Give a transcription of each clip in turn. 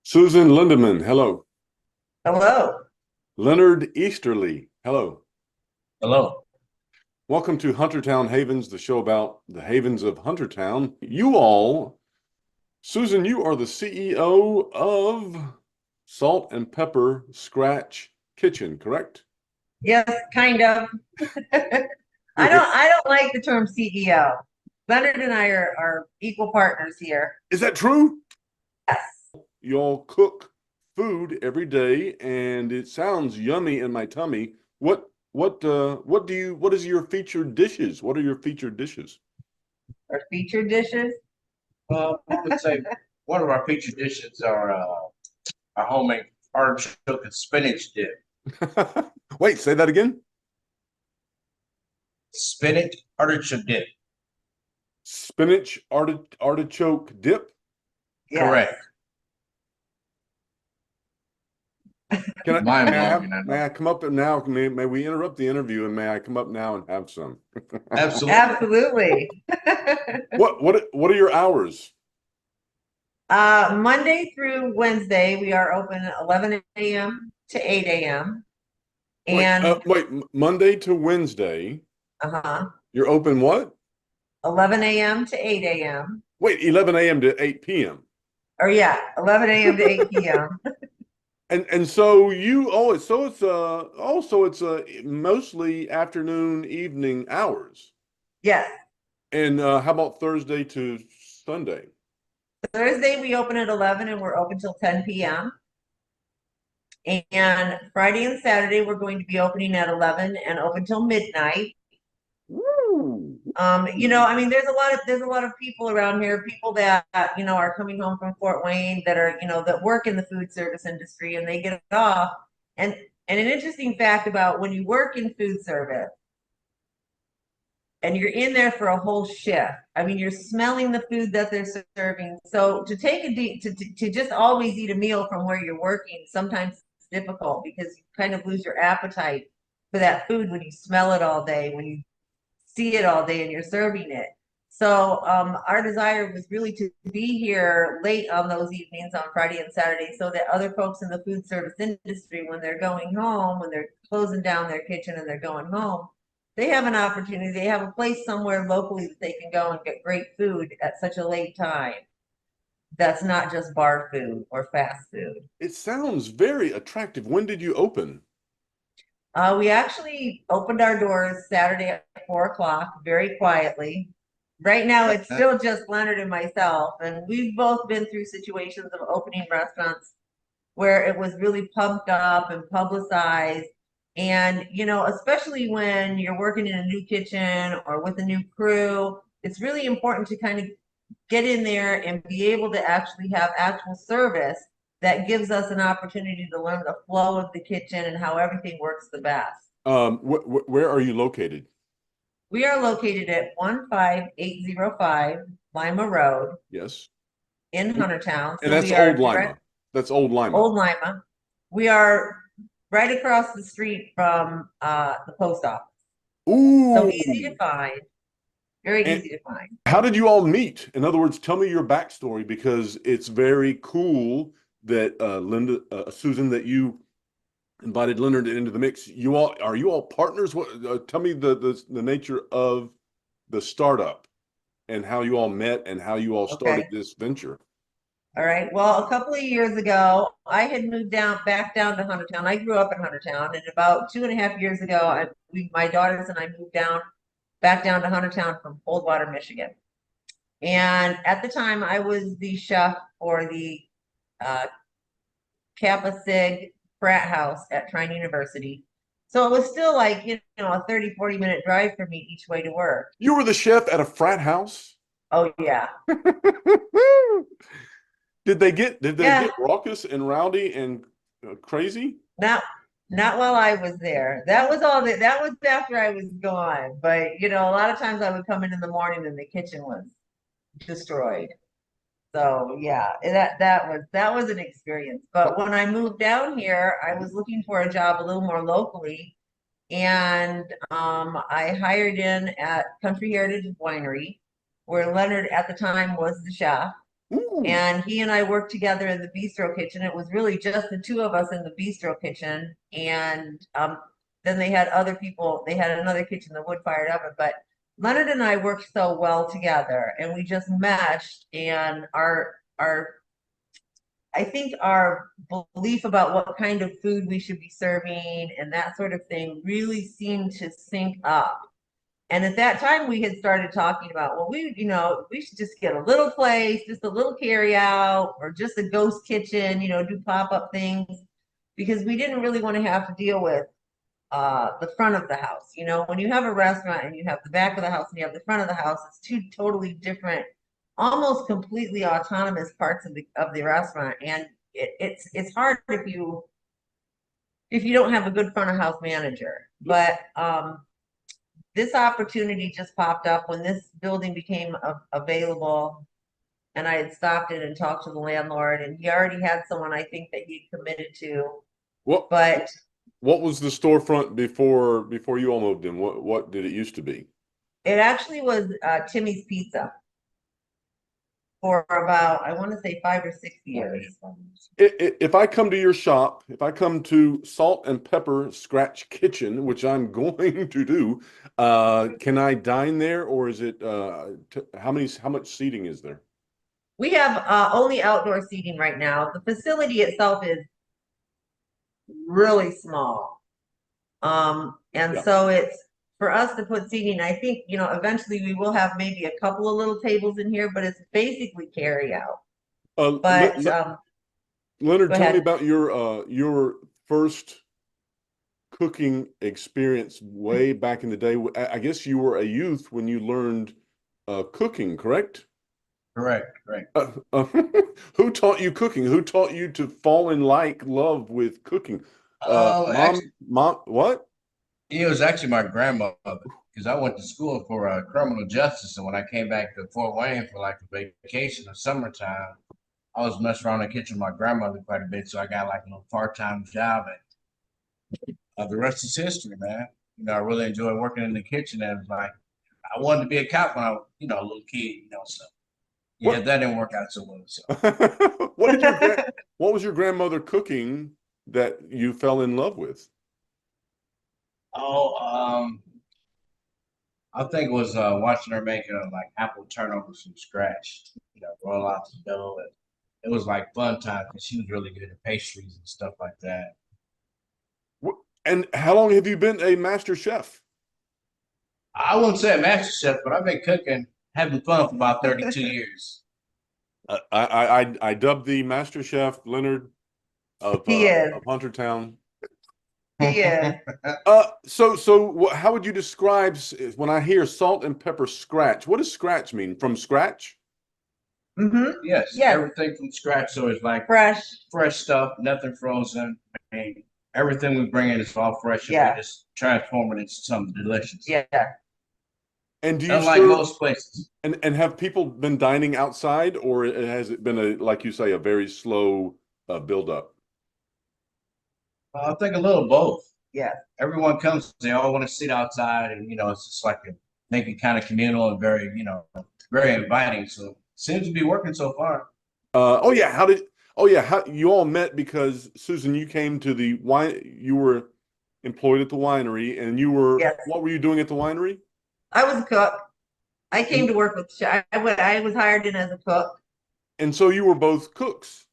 Susan Lindeman, hello. Hello. Leonard Easterly, hello. Hello. Welcome to Huntertown Havens, the show about the havens of Huntertown. You all, Susan, you are the CEO of Salt and Pepper Scratch Kitchen, correct? Yes, kind of. I don't like the term CEO. Leonard and I are equal partners here. Is that true? Yes. You all cook food every day, and it sounds yummy in my tummy. What is your featured dishes? What are your featured dishes? Our featured dishes. I would say one of our featured dishes are our homemade artichoke and spinach dip. Wait, say that again. Spinach artichoke dip. Spinach artichoke dip. Yes. Correct. Can I Mind may I have blowing, I may know. I come up and now? May we interrupt the interview and may I come up now and have some? Absolutely. Absolutely. What are your hours? Monday through Wednesday, we are open at 11 a.m. to 8 a.m. And Monday to Wednesday, uh-huh, you're open what? 11 a.m. to 8 a.m. Wait, 11 a.m. to 8 p.m. Or yeah, 11 a.m. to 8 p.m. And so you it's mostly afternoon evening hours. Yes. And how about Thursday to Sunday? Thursday we open at 11 and we're open till 10 p.m. And Friday and Saturday, we're going to be opening at 11 and open till midnight. Woo. I mean, there's a lot of people around here, people that, are coming home from Fort Wayne that are, that work in the food service industry and they get off. And an interesting fact about when you work in food service and you're in there for a whole shift, I mean, you're smelling the food that they're serving. So to take a deep, to just always eat a meal from where you're working, sometimes it's difficult because you kind of lose your appetite for that food when you smell it all day, when you see it all day and you're serving it. So our desire was really to be here late on those evenings on Friday and Saturday so that other folks in the food service industry, when they're going home, when they're closing down their kitchen and they're going home, they have an opportunity. They have a place somewhere locally that they can go and get great food at such a late time. That's not just bar food or fast food. It sounds very attractive. When did you open? We actually opened our doors Saturday at 4 o'clock very quietly. Right now, it's still just Leonard and myself, and we've both been through situations of opening restaurants where it was really pumped up and publicized. And, especially when you're working in a new kitchen or with a new crew, it's really important to kind of get in there and be able to actually have actual service that gives us an opportunity to learn the flow of the kitchen and how everything works the best. Where are you located? We are located at 15805 Lima Road Yes. in Huntertown. And So that's we Old are direct, Lima. That's Old Lima. Old Lima. We are right across the street from the post office. So easy to Ooh. find, very And easy to find. how did you all meet? In other words, tell me your backstory because it's very cool that Susan, that you invited Leonard into the mix. You all partners? What? Tell me the nature of the startup and how you all met and how you all started Okay. this venture. All right. Well, a couple of years ago, I had moved back down to Huntertown. I grew up in Huntertown, and about 2.5 years ago, my daughters and I moved back down to Huntertown from Coldwater, Michigan. And at the time, I was the chef for the uh, Kappa Sig frat house at Trine University. So it was still like, a 30-40 minute drive for me each way to work. You were the chef at a frat house? Oh, yeah. Did they get Yeah. raucous and rowdy and crazy? Not not while I was there. That was after I was gone. But a lot of times I would come in the morning and the kitchen was destroyed. So yeah, that was an experience. But when I moved down here, I was looking for a job a little more locally, and I hired in at Country Heritage Winery, where Leonard at the time was the chef. Ooh. And he and I worked together in the bistro kitchen. It was really just the two of us in the bistro kitchen. And then they had other people, they had another kitchen, the wood fired oven. But Leonard and I worked so well together and we just meshed. And I think our belief about what kind of food we should be serving and that sort of thing really seemed to sync up. And at that time, we had started talking about, well, we should just get a little place, just a little carry out, or just a ghost kitchen, do pop-up things, because we didn't really want to have to deal with the front of the house. When you have a restaurant and you have the back of the house and you have the front of the house, it's two totally different, almost completely autonomous parts of the restaurant. And it's hard if you don't have a good front of house manager. But this opportunity just popped up when this building became available, and I had stopped in and talked to the landlord, and he already had someone I think that he'd committed to. But What was the storefront before you all moved in? What did it used to be? it actually was Timmy's Pizza for about, I want to say 5 or 6 years. If I come to your shop, if I come to Salt and Pepper Scratch Kitchen, which I'm going to do, can I dine there, or is it how much seating is there? We have only outdoor seating right now. The facility itself is really small. And Yeah. so it's for us to put seating, I think, eventually we will have maybe a couple of little tables in here, but it's basically carry out. But Leonard, go tell me ahead. about your first cooking experience way back in the day. I guess you were a youth when you learned cooking, correct? Correct. Who taught you cooking? Who taught you to fall in love with cooking? Actually, Mom, what? it was actually my grandmother, because I went to school for criminal justice, and when I came back to Fort Wayne for like a vacation or summertime, I was messing around in the kitchen with my grandmother quite a bit, so I got like a little part-time job, and the rest is history, man. I really enjoyed working in the kitchen, and it was like I wanted to be a cop when I was, a little kid, so yeah, What? that didn't work out so well. So What was your grandmother cooking that you fell in love with? oh, I think it was watching her make like apple turnovers from scratch, roll out the dough. And it was like fun time because she was really good at pastries and stuff like that. And how long have you been a master chef? I wouldn't say a master chef, but I've been cooking, having fun for about 32 years. I dubbed the master chef Leonard He is. of Huntertown. He is. How would you describe when I hear Salt and Pepper Scratch? What does scratch mean? From scratch? Yes, Yes. everything from scratch. So it's like Fresh stuff, nothing frozen. I mean, everything we bring in is all fresh, and Yeah. we just transform it into something delicious. Yeah. And do you Unlike serve, most places. and have people been dining outside, or has it been like you say, a very slow build up? I think a little both. Yeah. Everyone comes, they all want to sit outside, and it's just like make it kind of communal and very, very inviting. So seems to be working so far. Oh yeah, how you all met because Susan, you came to the wine, you were employed at the winery, and Yes. what were you doing at the winery? I was a cook. I came to work with I was hired in as a cook. And so you were both cooks.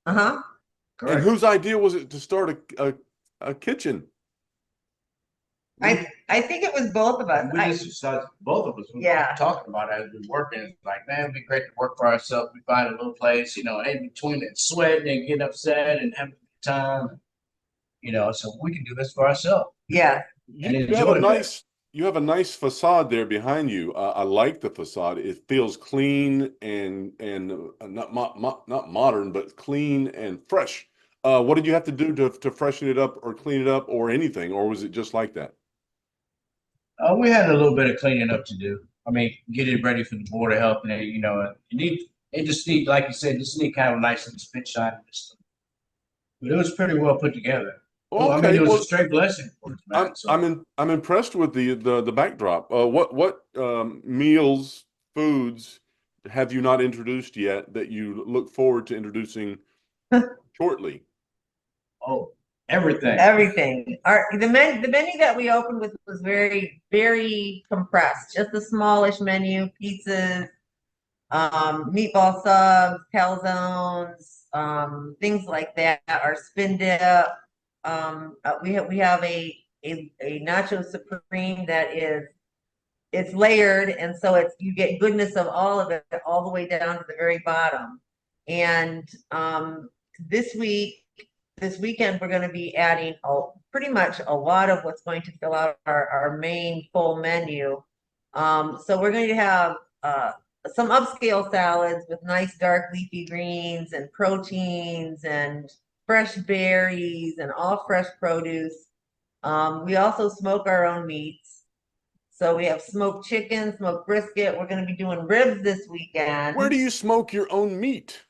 Uh-huh. And Correct. whose idea was it to start a kitchen? I think it was both of us. We just decided, both of us, we Yeah. were talking about it as we were working. It's like, man, it'd be great to work for ourselves. We find a little place, in between it, sweating and getting upset and having a good time. So we can do this for ourselves. Yeah. You have a nice facade there behind you. I like the facade. It feels clean and not modern, but clean and fresh. What did you have to do to freshen it up or clean it up or anything, or was it just like that? We had a little bit of cleaning up to do. I mean, get it ready for the board of health, and it just need, like you said, just need kind of a nice little spit shine. But it was pretty well put together. Well, I mean, it was a straight blessing for us, man. I'm impressed with the backdrop. What meals, foods have you not introduced yet that you look forward to introducing shortly? Oh, everything. Everything. The menu that we opened with was very, very compressed, just a smallish menu, pizzas, meatball subs, calzones, things like that, our spin dip. We have a nacho supreme that is it's layered, and so it's you get goodness of all of it all the way down to the very bottom. And this week, this weekend, we're going to be adding pretty much a lot of what's going to fill out our main full menu. So we're going to have some upscale salads with nice dark leafy greens and proteins and fresh berries and all fresh produce. We also smoke our own meats. So we have smoked chicken, smoked brisket. We're going to be doing ribs this weekend. Where do you smoke your own meat?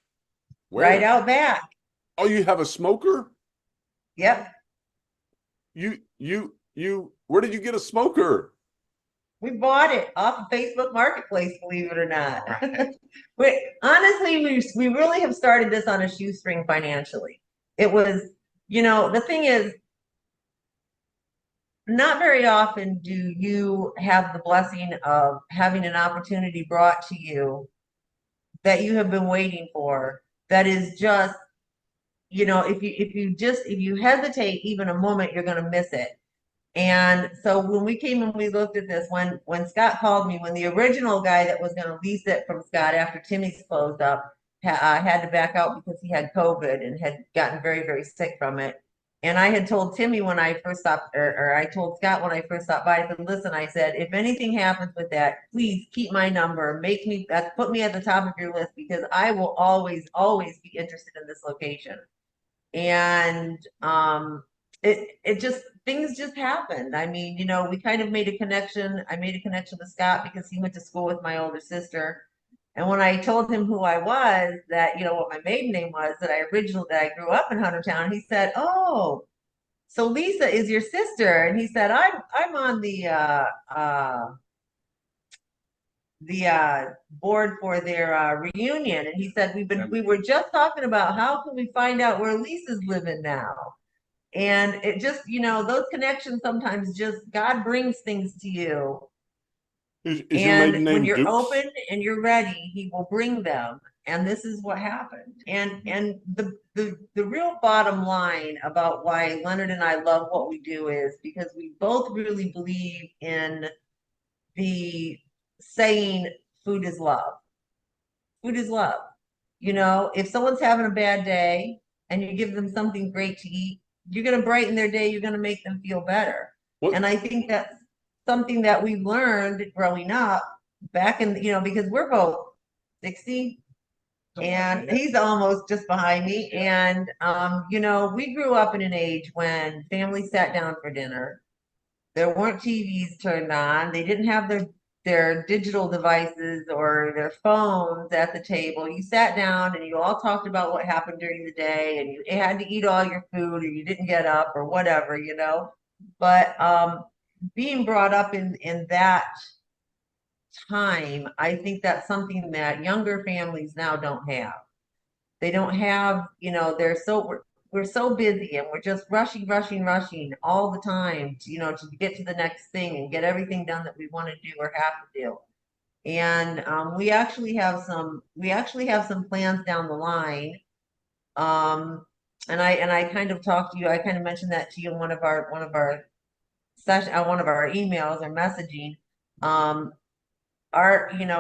Where? Right out back. Oh, you have a smoker? Yep. Where did you get a smoker? We bought it off of Facebook Marketplace, believe it or not. Honestly, we really have started this on a shoestring financially. It was, the thing is, not very often do you have the blessing of having an opportunity brought to you that you have been waiting for. That is just, if you hesitate even a moment, you're going to miss it. And so when we came and we looked at this, when Scott called me, when the original guy that was going to lease it from Scott after Timmy's closed up had to back out because he had COVID and had gotten very, very sick from it. And I had told Timmy when I first stopped, or I told Scott when I first stopped by, I said, listen, I said, if anything happens with that, please keep my number, put me at the top of your list, because I will always, always be interested in this location. And it just, things just happened. I mean, we kind of made a connection. I made a connection with Scott because he went to school with my older sister. And when I told him who I was, that, what my maiden name was, that I grew up in Huntertown, he said, oh, so Lisa is your sister. And he said, I'm on the board for their reunion. And he said, we were just talking about how can we find out where Lisa's living now. And it just, those connections sometimes just, God brings things to you. Is your maiden name when you're Dukes? open and you're ready, he will bring them. And this is what happened. And the real bottom line about why Leonard and I love what we do is because we both really believe in the saying, food is love. Food is love. If someone's having a bad day and you give them something great to eat, you're going to brighten their day. You're going to make them feel better. What? And I think that's something that we learned growing up back in, because we're both 60 and he's almost just behind me. And, we grew up in an age when families sat down for dinner. There weren't TVs turned on. They didn't have their digital devices or their phones at the table. You sat down and you all talked about what happened during the day, and you had to eat all your food or you didn't get up or whatever, But being brought up in that time, I think that's something that younger families now don't have. They don't have, we're so busy and we're just rushing all the time to get to the next thing and get everything done that we want to do or have to do. And we actually have some plans down the line. And I kind of talked to you, I kind of mentioned that to you in one of our emails or messaging.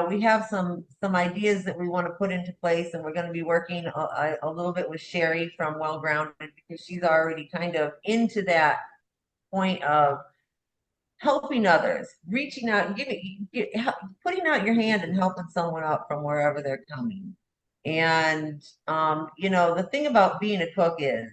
We have some ideas that we want to put into place, and we're going to be working a little bit with Sherry from Well Grounded, because she's already kind of into that point of helping others, reaching out, putting out your hand and helping someone up from wherever they're coming. And the thing about being a cook is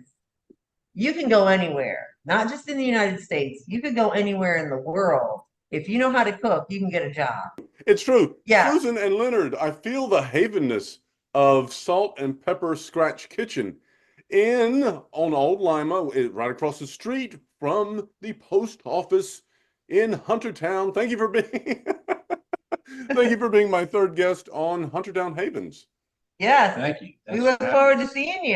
you can go anywhere, not just in the United States. You could go anywhere in the world. If you know how to cook, you can get a job. It's true. Yeah. Susan and Leonard, I feel the havenness of Salt and Pepper Scratch Kitchen on OldLima, right across the street from the post office in Huntertown. Thank you for being Thank you for being my third guest on Huntertown Havens. Yes, Thank you. we Thanks look for having me. forward to seeing you.